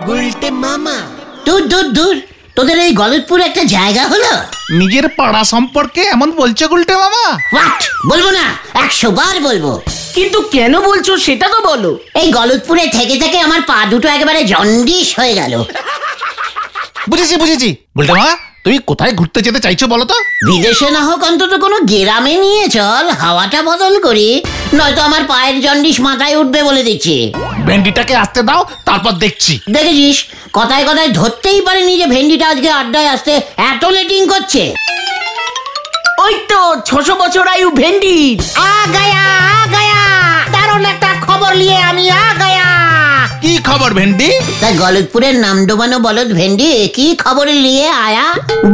গুলটে মামা। দূর দূর দূর, তোদের এই গলতপুর একটা জায়গা হলো? নিজের পাড়া সম্পর্কে এমন বলছো গুলটে মামা? হোয়াট? বলবো না, 100 বার বলবো। কিন্তু কেন বলছো সেটা তো বলো। এই গলতপুরে থেকে থেকে আমার পা দুটো একেবারে জন্ডিস হয়ে গেল। বুঝেছি বুঝেছি। গুলটে মামা, তুমি কোথায় ঘুরতে যেতে চাইছো বলো তো? বিদেশে না হোক অন্তত কোনো গ্রামে নিয়ে চল, হাওয়াটা বদল করি, নয়তো আমার পায়ের জন্ডিস মাথায় উঠবে বলে দিচ্ছি। ভেন্ডিটাকে আসতে দাও, তারপর দেখছি। দেখেছিস, কথায় কথায় ধরতেই পারিনি যে ভেন্ডিটা আজকে আড্ডায় আসতে এত লেটিং করছে। ওই তো 600 বছর আয়ু ভেন্ডি। আ গায়া দারুণ একটা খবর নিয়ে আমি আ গায়া। কি খবর ভেন্ডি? তাই গলতপুরের নাম ডোবানো বলদ ভেন্ডি কি খবর নিয়ে আয়া?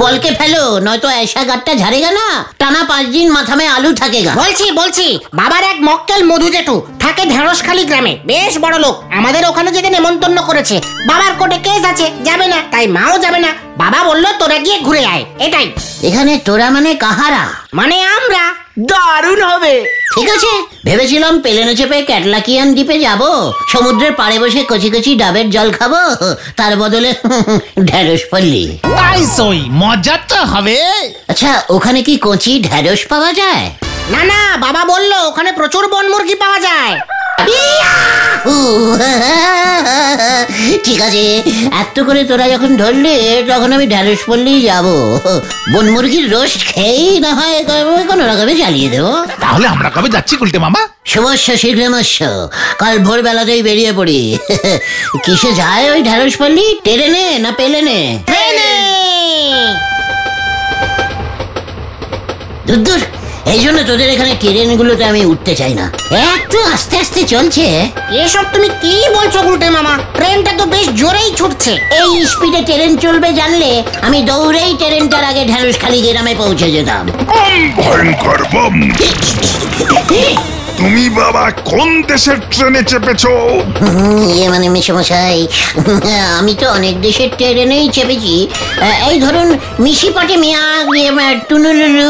বলকে ফেলো, নয়তো ऐसा গাটটা ঝাড়েগা না, টানা 5 দিন মাথা মে আলু থাকেগা। বলছি বাবার এক মক্কেল মধু জেঠু থাকে ঢেঁড়সখালি গ্রামে, বেশ বড় লোক। আমাদের ওখানে যেতে নেমন্তন্ন করেছে। বাবার কোর্টে কেস আছে, যাবে না, তাই মাও যাবে না। বাবা বললো তোরা গিয়ে ঘুরে আয়। এটাই। এখানে তোরা মানে কাহারা? মানে আমরা। দারুণ হবে। ঠিক আছে, ভেবেছিলাম প্লেনে চেপে ক্যাটলাকিয়ান দ্বীপে যাব, সমুদ্রের পাড়ে বসে কচি কচি ডাবের জল খাবো, তার বদলে ঢেঁড়স পল্লি। তাই সই, মজা তো হবে। আচ্ছা, ওখানে কি কচি ঢেঁড়স পাওয়া যায়? না, বাবা বললো ওখানে প্রচুর বনমুরগি পাওয়া যায়। ঠিক আছে, এত করে তোরা যখন ধরলে তখন আমি ঢেঁড়স পল্লি যাবো। বন মুরগির রোস্ট খেয়েই না হয় কোনো রকমে চালিয়ে দেবো। তাহলে আমরা কবে যাচ্ছি গুলটে মামা? শুভস্য শীঘ্রমস্য, কাল ভোরবেলাতেই বেরিয়ে পড়ি। কিসে যায় ওই ঢেঁড়স পল্লি? ট্রেনে না প্লেনে? ট্রেনে। দূর দূর, এই জন্য তোদের এখানে ট্রেনগুলোতে আমি উঠতে চাই না, একটু আস্তে আস্তে চলছে। এসব তুমি কি বলছো গুলটে মামা? ট্রেনটা তো বেশ জোরেই ছুটছে। এই স্পিডে ট্রেন চলবে জানলে আমি দৌড়েই ট্রেনটার আগে ঢেঁড়সখালি গ্রামে পৌঁছে যেতাম। ভয়ঙ্কর বম! তুমি বাবা কোন দেশের ট্রেনে চেপেছো? মানে মেশমশাই, আমি তো অনেক দেশের ট্রেনেই চেপেছি। এই ধরুন মিশিপটেমিয়া, টুনুলুলু,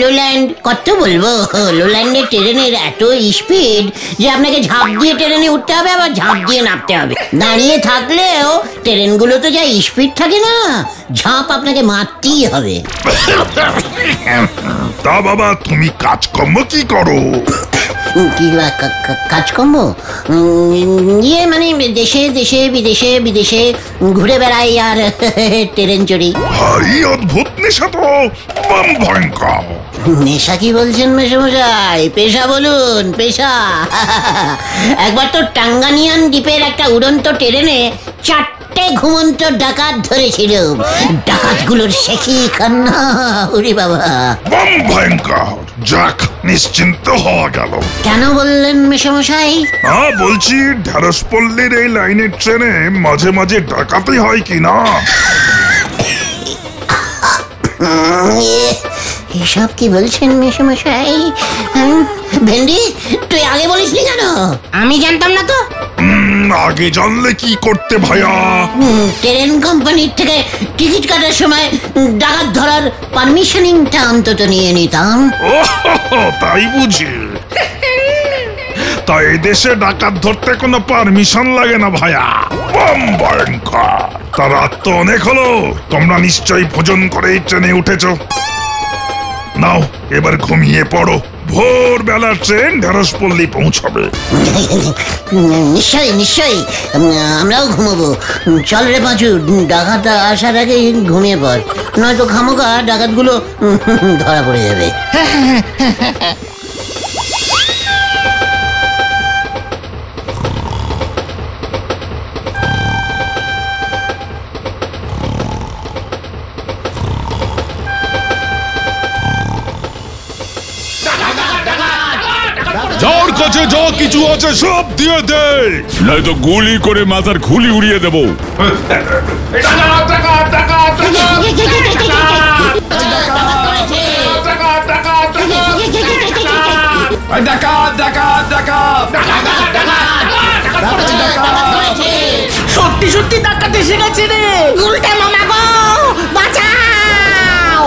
লোল্যান্ড, কত বলবো। লোল্যান্ডের ট্রেনের এত স্পিড যে আপনাকে ঝাঁপ দিয়ে ট্রেনে উঠতে হবে, আবার ঝাঁপ দিয়ে নামতে হবে। দাঁড়িয়ে থাকলেও ট্রেনগুলো তো যা স্পিড থাকে না, ঝাঁপ আপনাকে মারতেই হবে। তা বাবা তুমি কাজকর্ম কি করো? কি কাজকর্ম? ইয়ে মানে দেশে দেশে বিদেশে বিদেশে ঘুরে বেড়াই আর ট্রেন চড়ি। ভারী অদ্ভুত নেশা তো, বম ভয়ঙ্কর। নেশা কি বলছেন মেশমশাই? পেশা বলুন, পেশা। একবার তো টাঙ্গানিয়ান দ্বীপের একটা উড়ন্ত ট্রেনে 4টে ঘুমন্ত ডাকাত ধরেছিল। ডাকাতগুলোর শেখি কান্না, ওরে বাবা। বম ভয়ঙ্কর। যাক, নিশ্চিন্ত হওয়া গেল। কেন বললেন মেশমশাই? বলছি ঢেঁড়সপল্লির এই লাইনের ট্রেনে মাঝে মাঝে ডাকাতি হয় কি না? এসব কি বলছেন মেশমশাই? ভেন্ডি, তুই আগে বলিসনি কেন? আমি জানতাম না তো। আগে জানলে কি করতে ভাইয়া? ট্রেন কোম্পানির থেকে টিকিট কাটার সময় ডাকাত ধরার পারমিশনিংটা অন্তত নিয়ে নিতাম। তাই বুঝি? তাই দেশে ডাকাত ধরতে কোনো পারমিশন লাগে না ভাইয়া। বম ভয়ঙ্কর। তা রাত তো অনেক হলো, তোমরা নিশ্চয়ই ভোজন করে ট্রেনে উঠেছো। নাও এবার ঘুমিয়ে পড়ো, ভোরবেলার ট্রেন ঢেঁড়সপল্লি পৌঁছাবে। নিশ্চয়ই নিশ্চয়ই, আমরাও ঘুমাবো। চল রে পাঁচু, ডাকাত আসার আগে ঘুমিয়ে পড়, নয়তো খামোকা ডাকাতগুলো ধরা পড়ে যাবে। যার কাছে যা কিছু আছে সব দিয়ে দে, নয়তো গুলি করে মাথার খুলি উড়িয়ে দেবো। সত্যি সত্যি ডাকাত এসে গেছে রে। গুলটে মামা গো, বাঁচাও!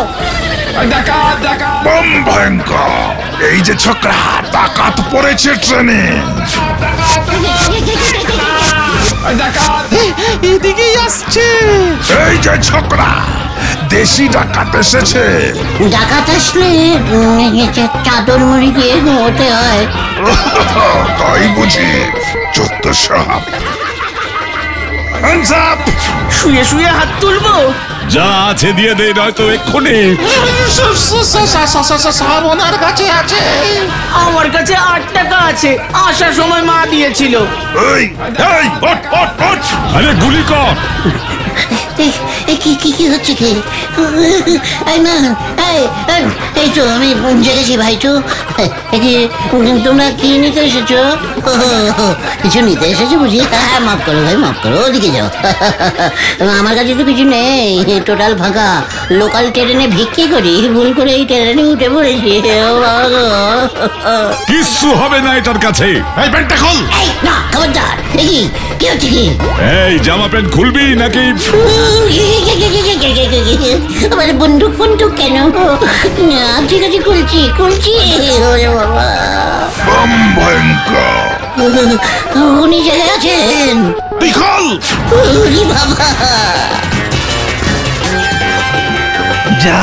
বম ভয়ঙ্কর। এই যে ছোকরা, ডাকাত পড়েছে ট্রেনে। এই যে ছোকরা, দেশি ডাকাত এসেছে। ডাকাত আসলে চাদর মুড়ি দিয়ে ঘুমোতে হয়। তাই বুঝি? চোদ্দ সাপ। Hands up! শুয়ে শুয়ে হাত তুলবো? যা আছে দিয়ে দে, নয়তো এক্ষুনি। সব ওনার কাছে আছে। আমার কাছে 8 টাকা আছে, আসার সময় মা দিয়েছিল। এই, এই, ওঠ, ওঠ, ওঠ! আরে গুলি কর। কি হচ্ছে কি? এই না, এই তো আমি জেগেছি ভাই তো। তোমরা কি নিতে এসেছো? কিছু নিতে এসেছো বুঝি? হ্যাঁ, মাফ করো ভাই, মাফ করো, ওদিকে যাও। আমার কাছে তো কিছু নেই, টোটাল ফাঁকা। লোকাল ট্রেনে ভিক্ষি করি, ভুল করে এই ট্রেনে উঠে পড়েছি। কিচ্ছু হবে না এটার কাছে। এই প্যান্টটা খোল। এই না, খবরদার। কি হচ্ছে কি? এই জামা প্যান্ট খুলবি নাকি? আমার বন্দুক বন্দুক কেন? ঠিক আছে, খুলছি। বম ভয়ঙ্কর। উনি জায়গায় আছেন। তুই খোল। বাবা, যা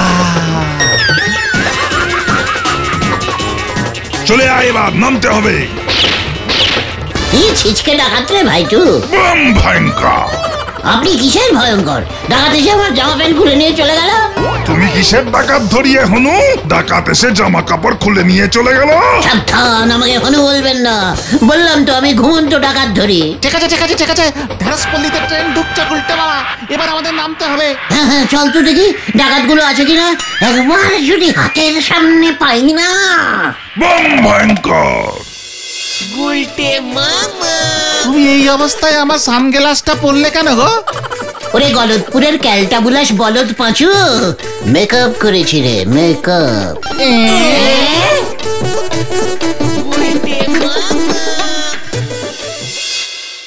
চলে আয়, এবার নামতে হবে। কি ছিচকে ডাকাত রে ভাইটু? বম ভয়ঙ্কর। আপনি কিসের ভয়ঙ্কর? ডাকাত এসে আমার জামা প্যান্ট খুলে নিয়ে চলে গেল। তুমি কিসের ডাকাত ধরিয়ে হনু? ডাকাত এসে জামা কাপড় খুলে নিয়ে চলে গেল। সাবধান, আমাকে এখনো বলবেন না। বললাম তো আমি ঘুমন্ত ডাকাত ধরি। ঠিক আছে। ঢেঁড়সপল্লিতে ট্রেন ঢুকছে গুলটে মামা, এবার আমাদের নামতে হবে। হ্যাঁ, চল তো দেখি ডাকাত গুলো আছে কিনা। একবার যদি হাতের সামনে পাই না। বম ভয়ঙ্কর। তুমি এই অবস্থায় আমার সানগ্লাসটা পরলে কেন গো? ওরে গলদপুরের ক্যালটা বুলাস বলদ পাঁচু, মেকআপ করেছি রে, মেকআপ।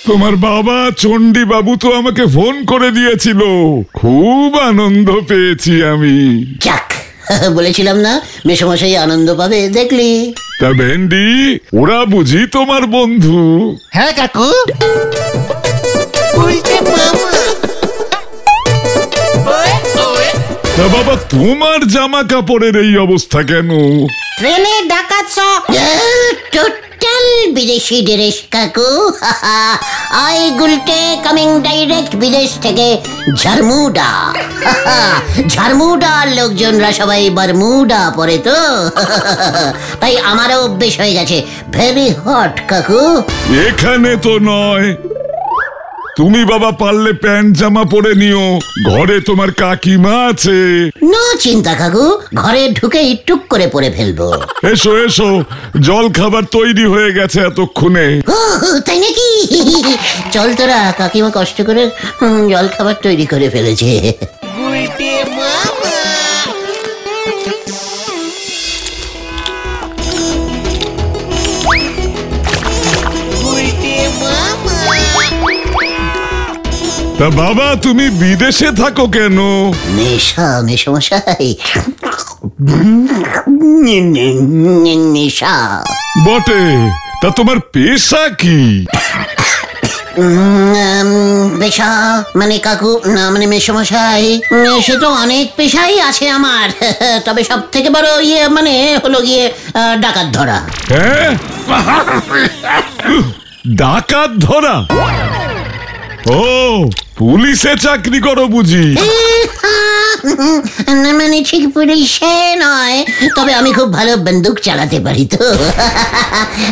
তোমার বাবা চণ্ডী বাবু তো আমাকে ফোন করে দিয়েছিল, খুব আনন্দ পেয়েছি আমি। যাক, বলেছিলাম না মেসমশাই আনন্দ পাবে, দেখলি? তা ভেন্ডি, ওরা বুঝি তোমার বন্ধু? হ্যাঁ কাকু। তা বাবা, তোমার জামা কাপড়ের এই অবস্থা কেন? ট্রেনে ডাকাত সব। টোটাল বিদেশি ড্রেস কাকু। আই গুলটে কামিং ডাইরেক্ট বিদেশ থেকে ঝারমুডা। ঝারমুডার লোকজনরা সবাই বারমুডা পরে তো, তাই আমারও অভ্যেস হয়ে গেছে। ভেরি হট কাকু। এখানে তো নয়। তুমি বাবা পারলে প্যান্ট জামা পরে নিও, ঘরে তোমার কাকিমা আছে। নো চিন্তা কাকু, ঘরে ঢুকেই টুক করে পরে ফেলবো। এসো এসো, জল খাবার তৈরি হয়ে গেছে এতক্ষণে। তাই নাকি? চল তোরা, কাকিমা কষ্ট করে জল খাবার তৈরি করে ফেলেছে। তা বাবা, তুমি বিদেশে থাকো কেন? নেশা, মেসমশাই, নেশা। বটে, তা তোমার পেশা কি? পেশা মানে কাকু, না মানে মেসমশাই, সে তো অনেক পেশাই আছে আমার। তবে সব থেকে বড় মানে হলো গিয়ে ডাকাত ধরা। হ্যাঁ, ডাকাত ধরা? ও, পুলিশে চাকরি করো বুঝি? না মানে ঠিক পুলিশে নয়, তবে আমি খুব ভালো বন্দুক চালাতে পারি তো।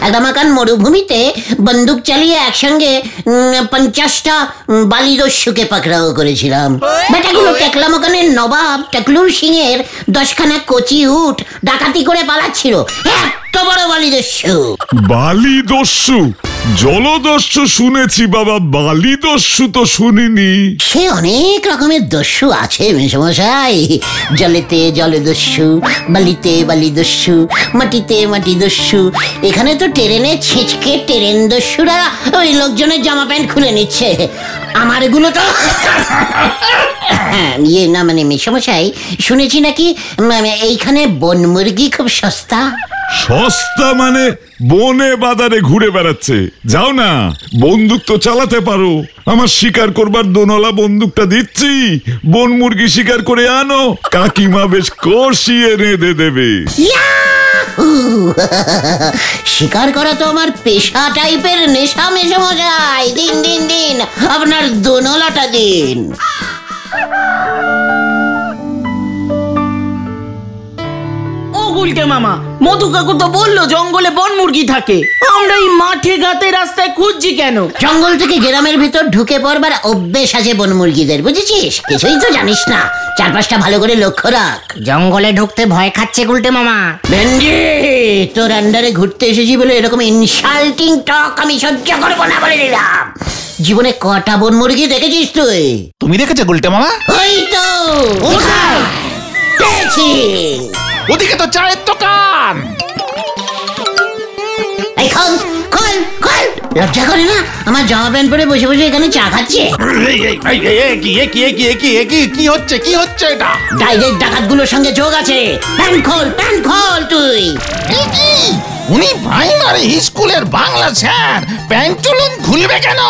একটা মাকান মরুভূমিতে বন্দুক চালিয়ে একসঙ্গে 50টা বালিদস্যুকে পাকড়াও করেছিলাম। বেটাগুলো টেকলা মাকানের নবাব টেকলুর সিং এর 10খানা কচি উট ডাকাতি করে পালাচ্ছিল। এত বড় বালিদস্যু। বালিদস্যু? জলদস্যু শুনেছি বাবা, বালিদস্যু তো শুনিনি। সে অনেক রকমের দস্যু আছে মেসমশাই। জলেতে জলদস্যু, বালিতে বালিদস্যু, মাটিতে মাটিদস্যু। এখানে তো ট্রেনে ছিচকে ট্রেন দস্যুরা ওই লোকজনের জামা প্যান্ট খুলে নিচ্ছে। আমার এগুলো তো ইয়ে না মানে মেসমশাই, শুনেছি নাকি এইখানে বন মুরগি খুব সস্তা। সস্তা মানে বনে বাজারে ঘুরে বেড়াচ্ছে। যাও না, বন্দুক তো চালাতে পারো। আমার শিকার করবার দোনলা বন্দুকটা দিচ্ছি, বন মুরগি শিকার করে আনো, কাকিমা বেশ কষিয়ে রেঁধে দেবে। শিকার করা তো আমার পেশা টাইপের নেশা মেশামশাই। দিন দিন দিন আপনার দোনলাটা দিন। ও গুলটে মামা, মধু কাকু তো বললো জঙ্গলে বন মুরগি থাকে। আমরা এই মাঠে ঘাটে রাস্তায় খুঁজছি কেন? জঙ্গল থেকে গ্রামের ভিতর ঢুকে পড়বার অভ্যেস আছে বন মুরগিদের, বুঝেছিস? কিছুই তো জানিস না, চারপাশটা ভালো করে লক্ষ্য রাখ। জঙ্গলে ঢুকতে ভয় খাচ্ছে গুলটে মামা। ভেন্ডি, তোর আন্ডারে ঘুরতে এসেছি বলে এরকম ইনসাল্টিং টক আমি সহ্য করবো না বলে দিলাম। জীবনে কটা বন মুরগি দেখেছিস তুই? তুমি দেখেছো গুলটে মামা? ওই তো কোথায় পেয়েছি। ওদিকে তো চায়ের দোকান। এই খোল খোল খোল, লজ্জা করে না? আমার জামা প্যান্ট পরে বসে বসে এখানে চা খাচ্ছে। কি হচ্ছে এটা? ডাইরেক্ট ডাকাতগুলোর সঙ্গে যোগ আছে। প্যান্ট খোল তুই। উনি প্রাইমারি স্কুলের বাংলা স্যার, প্যান্টুলুন খুলবে কেন?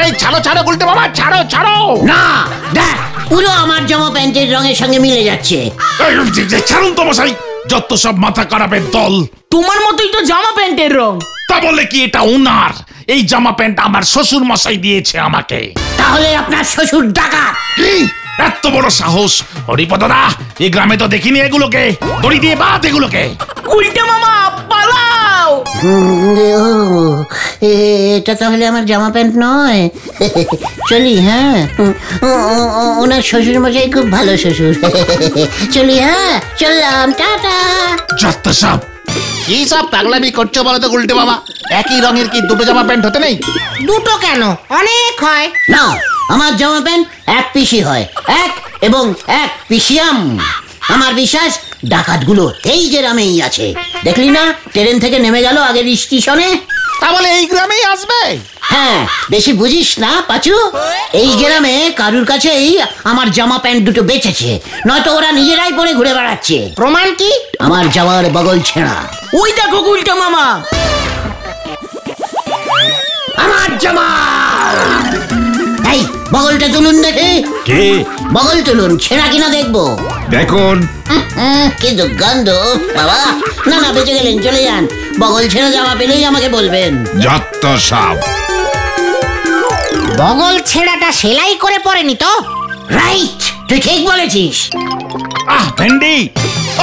এই ছাড়ো গুলটে মামা, ছাড়ো। না দেখ, পুরো আমার জামা প্যান্টের রঙের সঙ্গে মিলে যাচ্ছে। ছাড়ুন তো মশাই, যত সব মাথা খারাপের দল। তোমার মতোই তো জামা প্যান্টের রং। তা বলে কি এটা উনার? এই জামা প্যান্ট আমার শ্বশুর মশাই দিয়েছে আমাকে। তাহলে আপনার শ্বশুর ডাকাত? কি এত বড় সাহস? হরিপদরা, এই গ্রামে তো দেখিনি এগুলোকে। দড়ি দিয়ে বাঁধ এগুলোকে। গুলটে মামা পালাও। এটা তাহলে আমার জামা প্যান্ট নয়। চলি, হ্যাঁ। ওনার শ্বশুর মশাই খুব ভালো শ্বশুর। চলি, হ্যাঁ, চললাম, টাটা। যত সব কি সব পাগলামি করছো বলো তো গুলটে মামা? একই রঙের কি দুটো জামা প্যান্ট হতে নেই? দুটো কেন, অনেক হয়। না, আমার জামা প্যান্ট এক পিসি হয়, এক এবং এক পিসিয়াম। আমার বিশ্বাস ডাকাতগুলো এই গ্রামেই আছে। দেখলি না, ট্রেন থেকে নেমে গেল আগের স্টেশনে। তা বলে এই গ্রামেই আসবে? হ্যাঁ, বেশি বুঝিস না পাচু। এই গ্রামে কারুর কাছেই আমার জামা প্যান্ট দুটো বেঁচেছে, নয়তো ওরা নিজেরাই পরে ঘুরে বেড়াচ্ছে। প্রমাণ কি? আমার জামার বগল ছেঁড়া। ওই দেখো গুলটে মামা, আমার জামা। এই বগলটা তুলুন দেখে। কে? বগল তুলুন, ছেঁড়া কিনা দেখবো। দেখুন। কি দুর্গন্ধ বাবা। না বেঁচে গেলেন, চলে যান। বগল ছেঁড়া জামা পেলেই আমাকে বলবেন। যত সব। বগল ছেঁড়াটা সেলাই করে পরেনি তো? রাইট, তুই ঠিক বলেছিস। ভেন্ডি,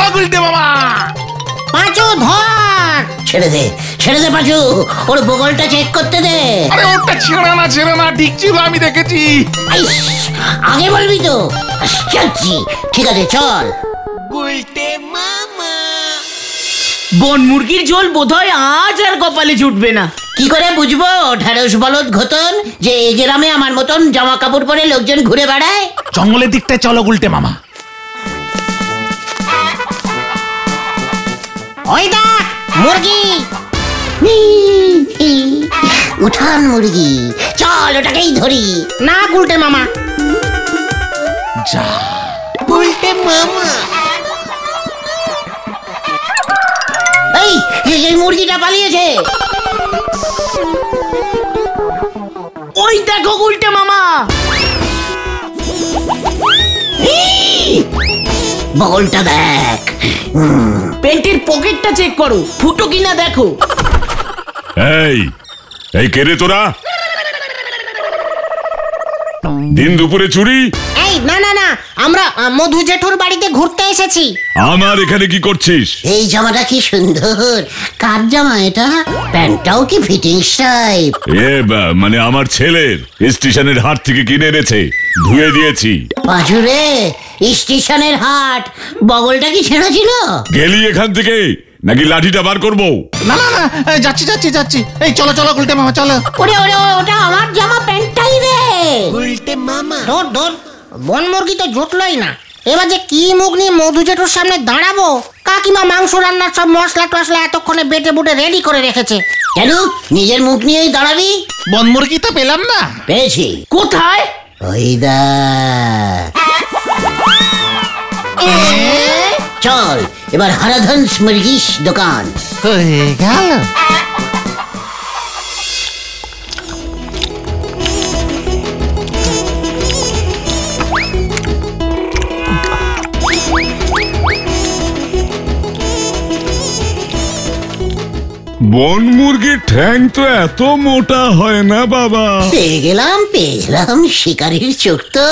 ও গুলটে মামা। পাঁচু ধর। ছেড়ে দে পাচু, ওর বগলটা চেক করতে দে। আরে ওটা ছেড়ে না, ঠিক ছিল, আমি দেখেছি। আগে বলবি তো। ঠিক আছে, চল। বন মুরগির ঝোল বোধহয় আজ আর কপালে জুটবে না। কি করে বুঝবো ঢেঁড়স বলদ ঘতন যে এই গ্রামে আমার মতন জামা কাপড় পরে লোকজন ঘুরে বেড়ায়? জঙ্গলের দিকটায় চলো গুলটে মামা। ওই দেখ মুরগি। উঠান মুরগি, চল ওটাকেই ধরি। না গুলটে মামা। যা গুলটে মামা। এই মুরগিটা পালিয়েছে। ওই দেখো গুলটে মামা, বগলটা দেখ। প্যান্টের পকেটটা চেক করো, ফুটো কিনা দেখো। এই কে রে তোরা? দিন দুপুরে চুরি? এই না, আমরা মধু জেঠুর বাড়িতে ঘুরতে এসেছি। আমার এখানে কি করছিস? এই জামাটা কি সুন্দর। কার জামা এটা? প্যান্টটাও কি ফিটিংস টাইপ। মানে আমার ছেলের, স্টেশনের হাট থেকে কিনে এনেছে, ধুয়ে দিয়েছি। পাঁচুরে, স্টেশনের হাট, বগলটা কি ছেঁড়া ছিল? গেলি এখান থেকে নাকি লাঠিটা বার করবো? না, যাচ্ছি। এই চলো গুলটে মামা, চলো। ওরে ওটা আমার জামা প্যান্টটাই রে। ধর বন মুরগি তো জুটলই না। এবার যে কি মুখ নিয়ে মধু জেঠুর সামনে দাঁড়াবো? কাকিমা মাংস রান্নার সব মশলা টসলা এতক্ষণে বেটে বুটে রেডি করে রেখেছে। কেন নিজের মুখ নিয়েই দাঁড়াবি? বন মুরগি তো পেলাম না। পেয়েছি। কোথায়? ওই দেখ। চল এবার হারাধনস মুরগিস দোকান। হয়ে গেল। বন মুরগির ঠ্যাং তো এত মোটা হয় না বাবা। পেয়ে গেলাম শিকারির চোখ তো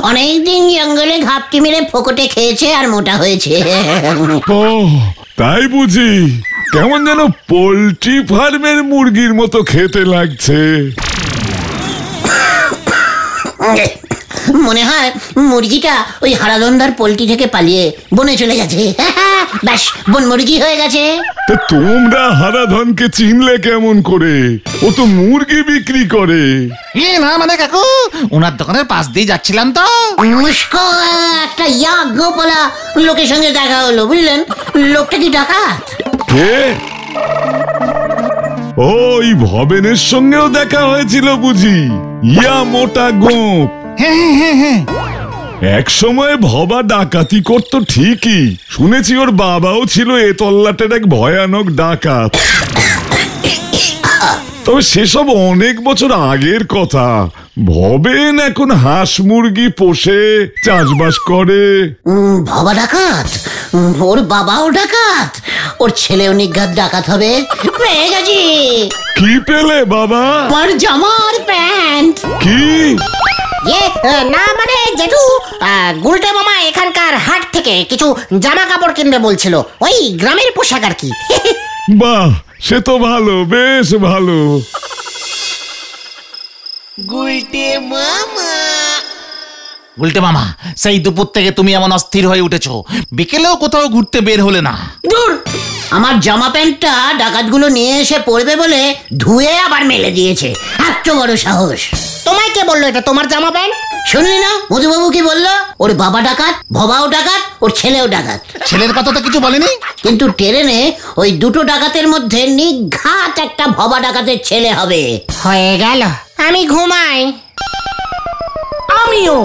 অনেকদিন জঙ্গলে ঘাপটি মেরে ফোকটে খেয়েছে আর মোটা হয়েছে। ও তাই বুঝি? কেমন যেন পোল্ট্রি ফার্মের মুরগির মতো খেতে লাগছে। মনে হয় মুরগিটা ওই হারাধনদার পোল্ট্রি থেকে পালিয়ে বনে চলে গেছে। ব্যাস বন মুরগি হয়ে গেছে। তো তোমরা হারাধনকে চিনলে কেমন করে? ও তো মুরগি বিক্রি করে। না মানে কাকু, ওনার দোকানের পাশ দিয়ে যাচ্ছিলাম তো মুস্কো একটা গোপালা লোকের সঙ্গে দেখা হলো, বুঝলেন? লোকটা কি ডাকাত? কে? ওই ভবেনের সঙ্গেও দেখা হয়েছিল বুঝি? মোটা গোপ। হ্যাঁ। এক সময় ভবা ডাকাতি করত ঠিকই, শুনেছি ওর বাবাও ছিল এ তল্লাটের এক ভয়ানক ডাকাত। তবে সেসব অনেক বছর আগের কথা। ভবেন এখন হাঁস মুরগি পোষে, চাষবাস করে। ভবা ডাকাত? ওর বাবাও ডাকাত? ওর ছেলেও নিঘাত ডাকাত হবে? পেয়ে গেছি। কি পেলে বাবা? আমার জামার প্যান্ট। কি? না মানে জেঠু, গুলটে মামা এখানকার হাট থেকে কিছু জামা কাপড় কিনবে বলছিল, ওই গ্রামের পোশাক আর কি। বাহ, সে তো ভালো, বেশ ভালো। উল্টে মামা, সেই দুপুর থেকে তুমি এমন অস্থির হয়ে উঠেছো, বিকেলেও কোথাও ঘুরতে বের হলে না। দূর, আমার জামা প্যান্টটা ডাকাতগুলো নিয়ে এসে পড়বে বলে ধুয়ে আবার মেলে দিয়েছে। এত বড় সাহস! তোমায় কে বললো এটা তোমার জামা প্যান্ট? শুনলি না মধুবাবু কি বললো? ওর বাবা ডাকাত, ভবাও ডাকাত, ওর ছেলেও ডাকাত। ছেলের কথা তো কিছু বলেনি, কিন্তু ট্রেনে ওই দুটো ডাকাতের মধ্যে নিঘাত একটা ভবা ডাকাতের ছেলে হবে। হয়ে গেল, আমি ঘুমাই। আমিও।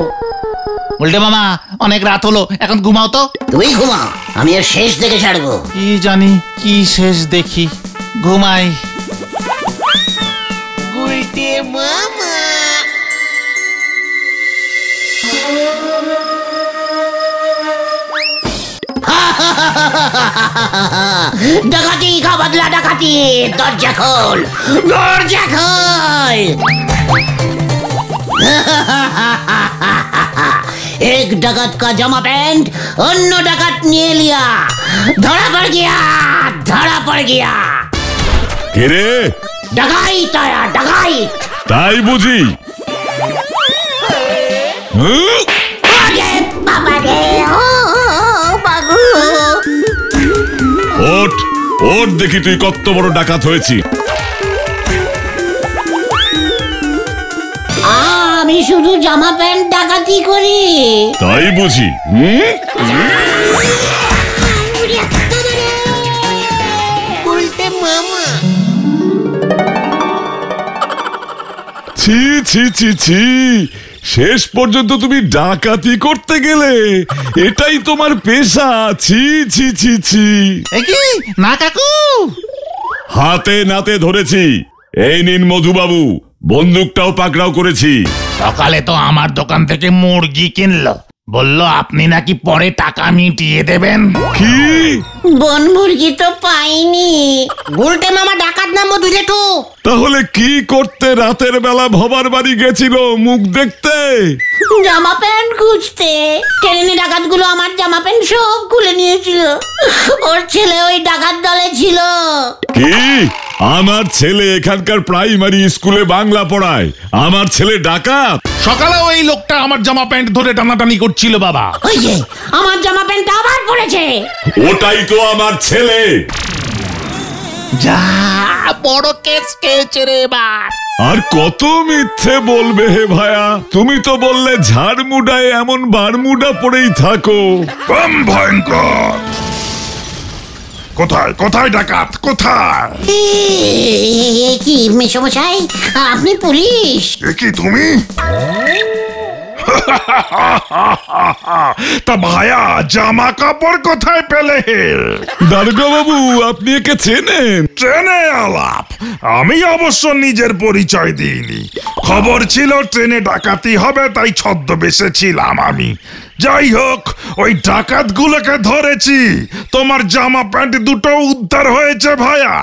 উল্টে মামা, অনেক রাত হলো, এখন ঘুমাও তো। তুই ঘুমাও, আমি এর শেষ দেখে ছাড়বো। কি জানি কি শেষ দেখি, ঘুমাই। ডাকাতি কা বদলা ডাকাতি, দরজা খোল, দরজা খোল। एक डाकत का जमा पैंट अन्य डाकत নিয়ে লিয়া, ধরা পড় গিয়া, ধরা পড় গিয়া। কে রে? ডাকাইত আয়া, ডাকাইত। তাই বুঝি? আরে বাবা রে, ও বাবু। ওঠ ওঠ, দেখি তুই কত বড় ডাকাত হয়েছি। আমি শুধু জামা প্যান্ট ডাকাতি করি। তাই বুঝি? ছি ছি ছি ছি, শেষ পর্যন্ত তুমি ডাকাতি করতে গেলে? এটাই তোমার পেশা? ছি ছি ছি ছি। না কাকু, হাতে নাতে ধরেছি। এই নিন মধুবাবু, বন্দুকটাও পাকড়াও করেছি। সকালে তো আমার দোকান থেকে মুরগি কিনলো, বললো আপনি নাকি পরে টাকা মিটিয়ে দেবেন। কি? বন মুরগি তো পাইনি। গুলটে মামা ডাকাত না মধু জেঠু? তাহলে কি করতে রাতের বেলা ভবার বাড়ি গেছিল? মুখ দেখতে? জামা প্যান্ট খুঁজতে। ট্রেনে ডাকাতগুলো আমার জামা প্যান্ট সব খুলে নিয়েছিল। ওর ছেলে ওই ডাকাত দলে ছিল। কি? আমার ছেলে এখানকার প্রাইমারি স্কুলে বাংলা পড়ায়, আমার ছেলে ডাকাত? সকালে ওই লোকটা আমার জামা প্যান্ট ধরে টানাটানি করছিল বাবা। ওই যে আমার জামা প্যান্ট আবার পড়েছে। ওটাই তো আমার ছেলে। যা বড় কেস খেয়েছে রে এবার। আর কত মিথ্যে বলবে হে ভায়া? তুমি তো বললে ঝাড়মুডায় এমন বারমুডা পড়েই থাকো। বম ভয়ঙ্কর! কোথায় কোথায় ডাকাত, কোথায়? কি মেসমশাই, আপনি পুলিশ? এ কি তুমি? তা ভায়া জামা কাপড় কোথায় পেলে? দারোগা বাবু, আপনি একে চেনেন? ট্রেনে আলাপ। আমি অবশ্য নিজের পরিচয় দিইনি, খবর ছিল ট্রেনে ডাকাতি হবে, তাই ছদ্মবেশে ছিলাম আমি। যাই হোক, ওই ডাকাতগুলোকে ধরেছি। তোমার জামা প্যান্ট দুটো উদ্ধার হয়েছে ভায়া।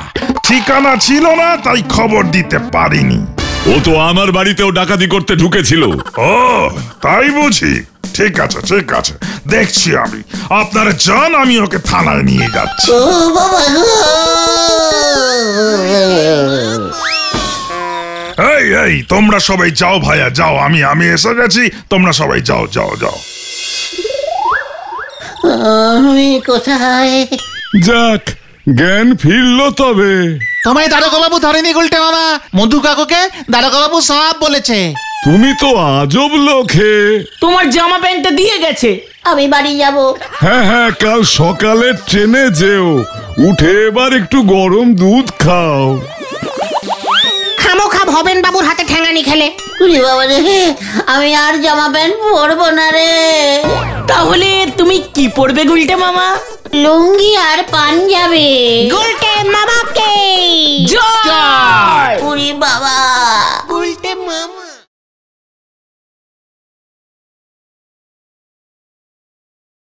ঠিকানা ছিল না, তাই খবর দিতে পারিনি। ও তো আমার বাড়িতেও ডাকাতি করতে ঢুকেছিল। ও তাই বুঝি? ঠিক আছে ঠিক আছে, দেখছি আমি। আপনারা যান, আমি ওকে থানায় নিয়ে যাচ্ছি। ও বাবা গো! এই এই তোমরা সবাই যাও ভাইয়া, যাও। আমি এসে গেছি, তোমরা সবাই যাও যাও যাও। আমি কোথায়? যাক, জ্ঞান ফিরলো তবে। তোমায় দারোগা বাবু ধরেনি গুলটে মামা, মধু কাকুকে দারোগা বাবু সব বলেছে। তুমি তো আজব লোক হে। তোমার জামা প্যান্টটা দিয়ে গেছে। আমি বাড়ি যাব। হ্যাঁ হ্যাঁ, কাল সকালে ট্রেনে যেও। উঠে এবার একটু গরম দুধ খাও। খামোখা ভবেন বাবুর হাতে ঠ্যাঙানি খেলে। উরি বাবা রে, আমি আর জামা প্যান্ট পরবো না রে। তাহলে তুমি কি পরবে গুলটে মামা? লুঙ্গি আর পাঞ্জাবি। গুলটে মামাকে জয়! উরি বাবা!